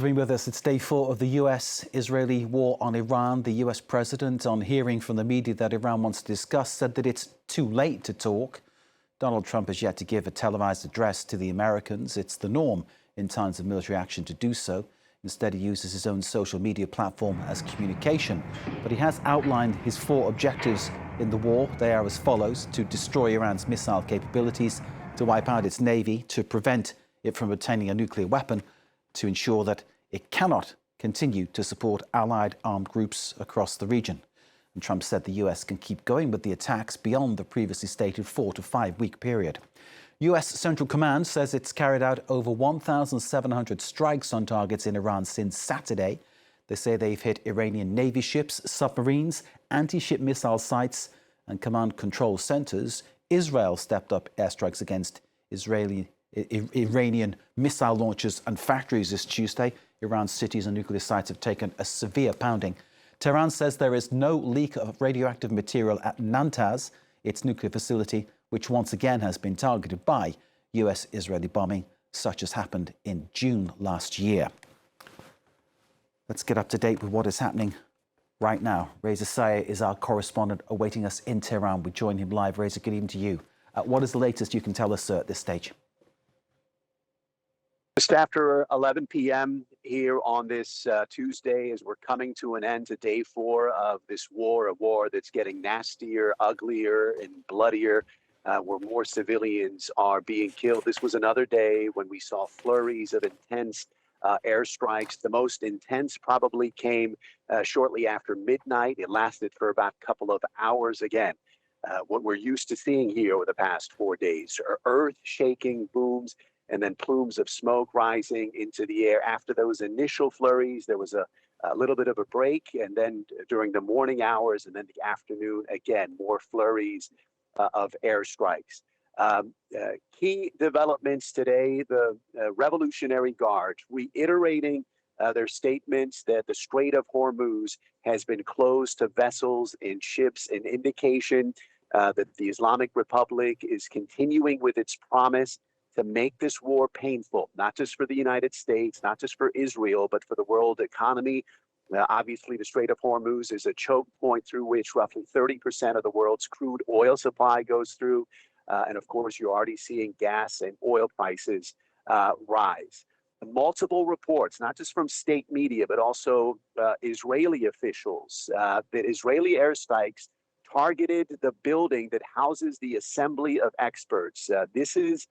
Being with us, it's day 4 of the US-Israeli war on Iran. The US president, on hearing from the media that Iran wants to discuss, said that it's too late to talk. Donald Trump has yet to give a televised address to the Americans. It's the norm in times of military action to do so. Instead, he uses his own social media platform as communication. But he has outlined his 4 objectives in the war. They are as follows: to destroy Iran's missile capabilities, to wipe out its navy, to prevent it from obtaining a nuclear weapon, to ensure that it cannot continue to support allied armed groups across the region. And Trump said the US can keep going with the attacks beyond the previously stated 4 to 5 week period. US Central Command says it's carried out over 1,700 strikes on targets in Iran since Saturday. They say they've hit Iranian Navy ships, submarines, anti-ship missile sites and command control centers. Israel stepped up airstrikes against Iranian missile launchers and factories this Tuesday. Iran's cities and nuclear sites have taken a severe pounding. Tehran says there is no leak of radioactive material at Natanz, its nuclear facility, which once again has been targeted by US-Israeli bombing, such as happened in June last year. Let's get up to date with what is happening right now. Reza Sayah is our correspondent awaiting us in Tehran. We join him live. Reza, good evening to you. What is the latest you can tell us, sir, at this stage? Just after 11 p.m. here on this Tuesday, as we're coming to an end to day 4 of this war, a war that's getting nastier, uglier, and bloodier, where more civilians are being killed. This was another day when we saw flurries of intense airstrikes. The most intense probably came shortly after midnight. It lasted for about a couple of hours again. What we're used to seeing here over the past 4 days are earth-shaking booms and then plumes of smoke rising into the air. After those initial flurries, there was a little bit of a break, and then during the morning hours and then the afternoon, again, more flurries of airstrikes. Key developments today: the Revolutionary Guard reiterating their statements that the Strait of Hormuz has been closed to vessels and ships, an indication that the Islamic Republic is continuing with its promise to make this war painful, not just for the United States, not just for Israel, but for the world economy. Obviously, the Strait of Hormuz is a choke point through which roughly 30% of the world's crude oil supply goes through. And of course, you're already seeing gas and oil prices rise. Multiple reports, not just from state media, but also Israeli officials, that Israeli airstrikes targeted the building that houses the Assembly of Experts. This is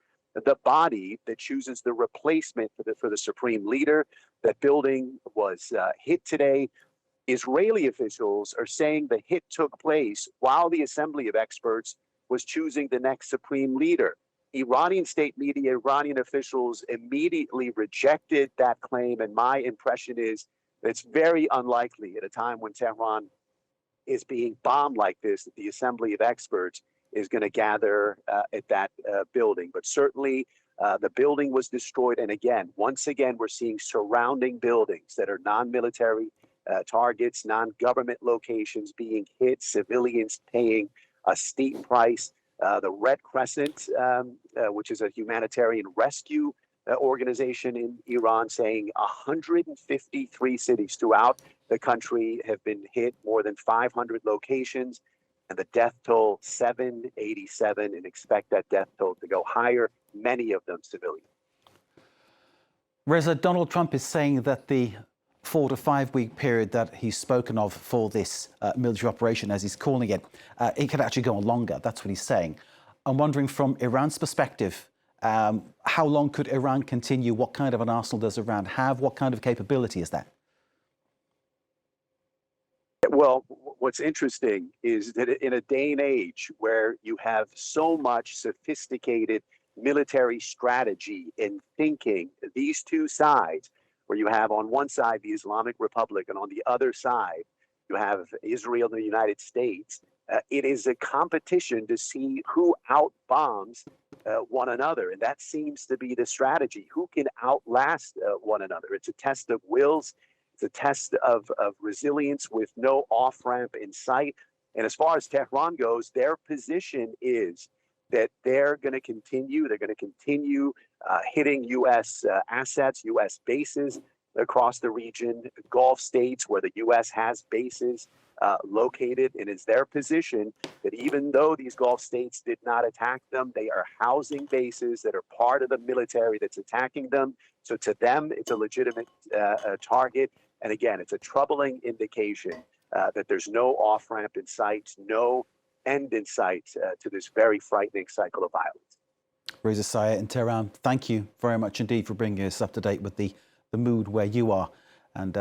the body that chooses the replacement for the supreme leader. That building was hit today. Israeli officials are saying the hit took place while the Assembly of Experts was choosing the next supreme leader. Iranian state media, Iranian officials immediately rejected that claim, and my impression is that it's very unlikely at a time when Tehran is being bombed like this that the Assembly of Experts is going to gather at that building. But certainly the building was destroyed. And again, once again, we're seeing surrounding buildings that are non-military targets, non-government locations being hit, civilians paying a steep price. The Red Crescent, which is a humanitarian rescue organization in Iran, saying 153 cities throughout the country have been hit, more than 500 locations. And the death toll, 787, and expect that death toll to go higher, many of them civilian. Reza, Donald Trump is saying that the 4 to 5 week period that he's spoken of for this military operation, as he's calling it, it could actually go on longer. That's what he's saying. I'm wondering, from Iran's perspective, how long could Iran continue? What kind of an arsenal does Iran have? What kind of capability is that? Well, what's interesting is that in a day and age where you have so much sophisticated military strategy and thinking, these two sides, where you have on one side the Islamic Republic and on the other side you have Israel and the United States, it is a competition to see who outbombs one another. And that seems to be the strategy. Who can outlast one another? It's a test of wills. It's a test of resilience with no off-ramp in sight. And as far as Tehran goes, their position is that they're going to continue. They're going to continue hitting U.S. assets, U.S. bases. across the region, Gulf states where the U.S. has bases located, and it's their position that even though these Gulf states did not attack them, they are housing bases that are part of the military that's attacking them. So to them, it's a legitimate target. And again, it's a troubling indication that there's no off-ramp in sight, no end in sight to this very frightening cycle of violence. Reza Sayah in Tehran, thank you very much indeed for bringing us up to date with the mood where you are. And